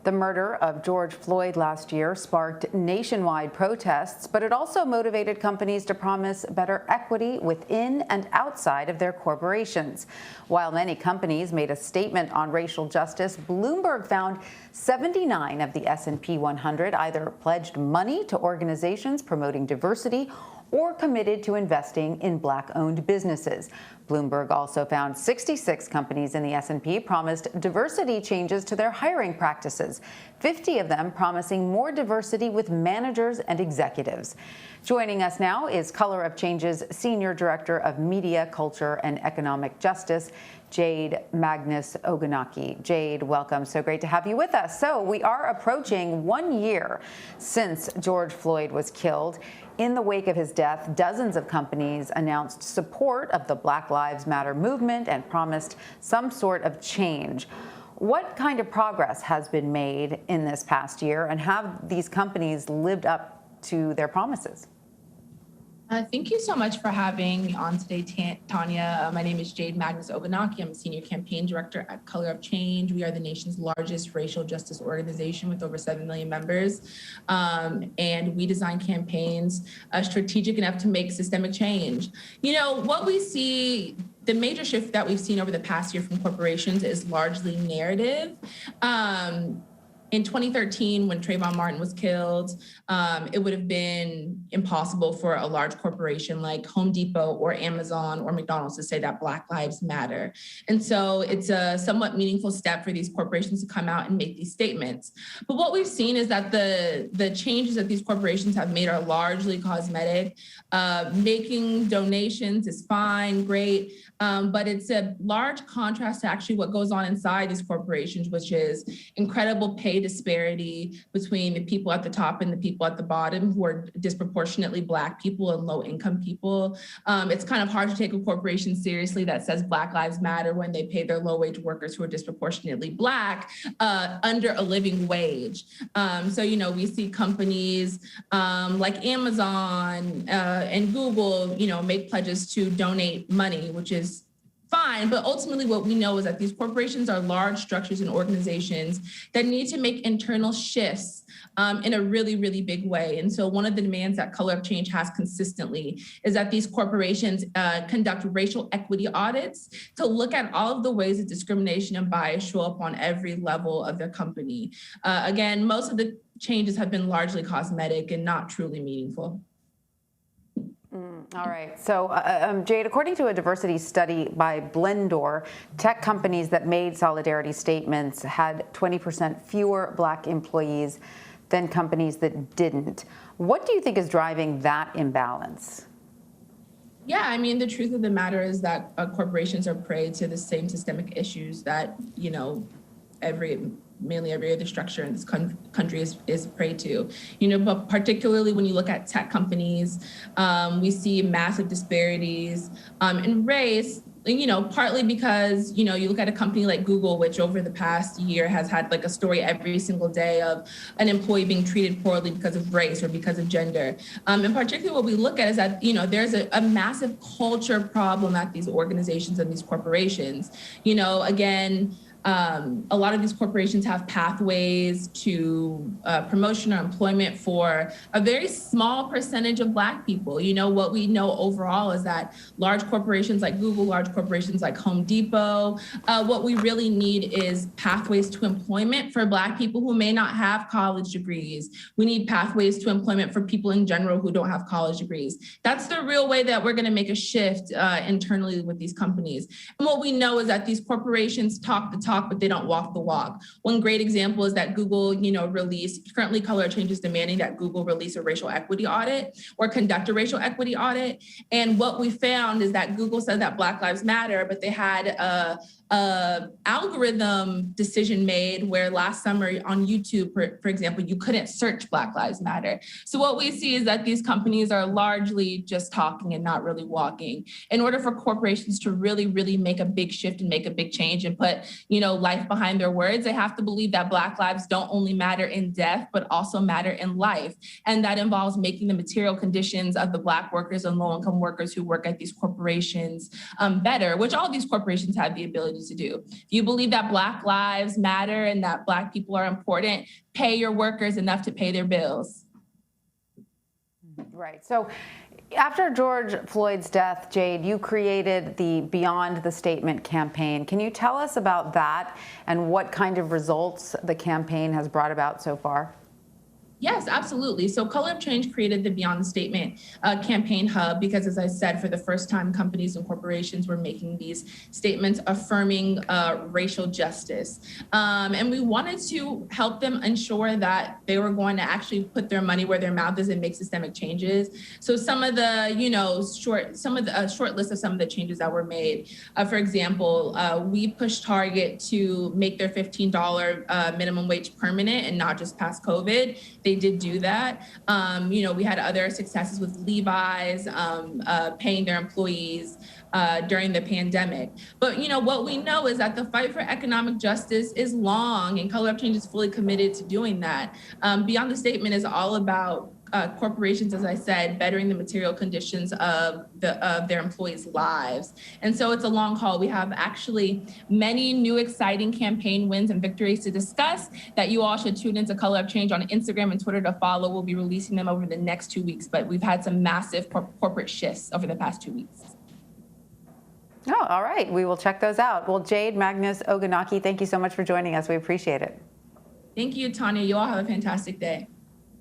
The murder of George Floyd last year sparked nationwide protests, but it also motivated companies to promise better equity within and outside of their corporations. While many companies made a statement on racial justice, Bloomberg found 79 of the S&P 100 either pledged money to organizations promoting diversity or committed to investing in Black-owned businesses. Bloomberg also found 66 companies in the S&P promised diversity changes to their hiring practices, 50 of them promising more diversity with managers and executives. Joining us now is Color of Change's Senior Director of Media, Culture, and Economic Justice, Jade Magnus Ogunnaike. Jade, welcome. So great to have you with us. So we are approaching 1 year since George Floyd was killed. In the wake of his death, dozens of companies announced support of the Black Lives Matter movement and promised some sort of change. What kind of progress has been made in this past year, and have these companies lived up to their promises? Thank you so much for having me on today, Tanya. My name is Jade Magnus Ogunnaike. I'm a Senior Campaign Director at Color of Change. We are the nation's largest racial justice organization with over 7 million members. And we design campaigns strategic enough to make systemic change. You know, what we see, the major shift that we've seen over the past year from corporations is largely narrative. In 2013, when Trayvon Martin was killed, it would have been impossible for a large corporation like Home Depot or Amazon or McDonald's to say that Black Lives Matter. And so it's a somewhat meaningful step for these corporations to come out and make these statements. But what we've seen is that the changes that these corporations have made are largely cosmetic. Making donations is fine, great, but it's a large contrast to actually what goes on inside these corporations, which is incredible pay disparity between the people at the top and the people at the bottom, who are disproportionately Black people and low-income people. It's kind of hard to take a corporation seriously that says Black Lives Matter when they pay their low-wage workers who are disproportionately Black under a living wage. So, you know, we see companies like Amazon and Google, you know, make pledges to donate money, which is fine, but ultimately what we know is that these corporations are large structures and organizations that need to make internal shifts in a really, really big way. And so one of the demands that Color of Change has consistently is that these corporations conduct racial equity audits to look at all of the ways that discrimination and bias show up on every level of their company. Again, most of the changes have been largely cosmetic and not truly meaningful. All right. So, Jade, according to a diversity study by Blendor, tech companies that made solidarity statements had 20% fewer Black employees than companies that didn't. What do you think is driving that imbalance? Yeah, I mean, the truth of the matter is that corporations are prey to the same systemic issues that, you know, mainly every other structure in this country is prey to, you know, but particularly when you look at tech companies, we see massive disparities in race, you know, partly because, you know, you look at a company like Google, which over the past year has had like a story every single day of an employee being treated poorly because of race or because of gender. And particularly what we look at is that, you know, there's a massive culture problem at these organizations and these corporations. You know, again, a lot of these corporations have pathways to promotion or employment for a very small percentage of Black people. You know, what we know overall is that large corporations like Google, large corporations like Home Depot, what we really need is pathways to employment for Black people who may not have college degrees. We need pathways to employment for people in general who don't have college degrees. That's the real way that we're going to make a shift internally with these companies. And what we know is that these corporations talk the talk, but they don't walk the walk. One great example is that Google, you know, currently Color Change is demanding that Google release a racial equity audit or conduct a racial equity audit. And what we found is that Google said that Black Lives Matter, but they had a algorithm decision made where last summer on YouTube, for example, you couldn't search Black Lives Matter. So what we see is that these companies are largely just talking and not really walking. In order for corporations to really, really make a big shift and make a big change and put, you know, life behind their words, they have to believe that Black lives don't only matter in death, but also matter in life. And that involves making the material conditions of the Black workers and low-income workers who work at these corporations better, which all these corporations have the ability companies to do. If you believe that Black lives matter and that Black people are important, pay your workers enough to pay their bills. Right. So after George Floyd's death, Jade, you created the Beyond the Statement campaign. Can you tell us about that and what kind of results the campaign has brought about so far? Yes, absolutely. So Color of Change created the Beyond the Statement campaign hub because, as I said, for the first time, companies and corporations were making these statements affirming racial justice. And we wanted to help them ensure that they were going to actually put their money where their mouth is and make systemic changes. So some of the, short list of some of the changes that were made. For example, we pushed Target to make their $15 minimum wage permanent and not just past COVID. They did do that. We had other successes with Levi's paying their employees during the pandemic. But what we know is that the fight for economic justice is long, and Color of Change is fully committed to doing that. Beyond the Statement is all about corporations, as I said, bettering the material conditions of their employees' lives. And so it's a long haul. We have actually many new exciting campaign wins and victories to discuss that you all should tune into Color of Change on Instagram and Twitter to follow. We'll be releasing them over the next 2 weeks, but we've had some massive corporate shifts over the past 2 weeks. Oh, all right. We will check those out. Well, Jade Magnus Ogunnaike, thank you so much for joining us. We appreciate it. Thank you, Tanya. You all have a fantastic day.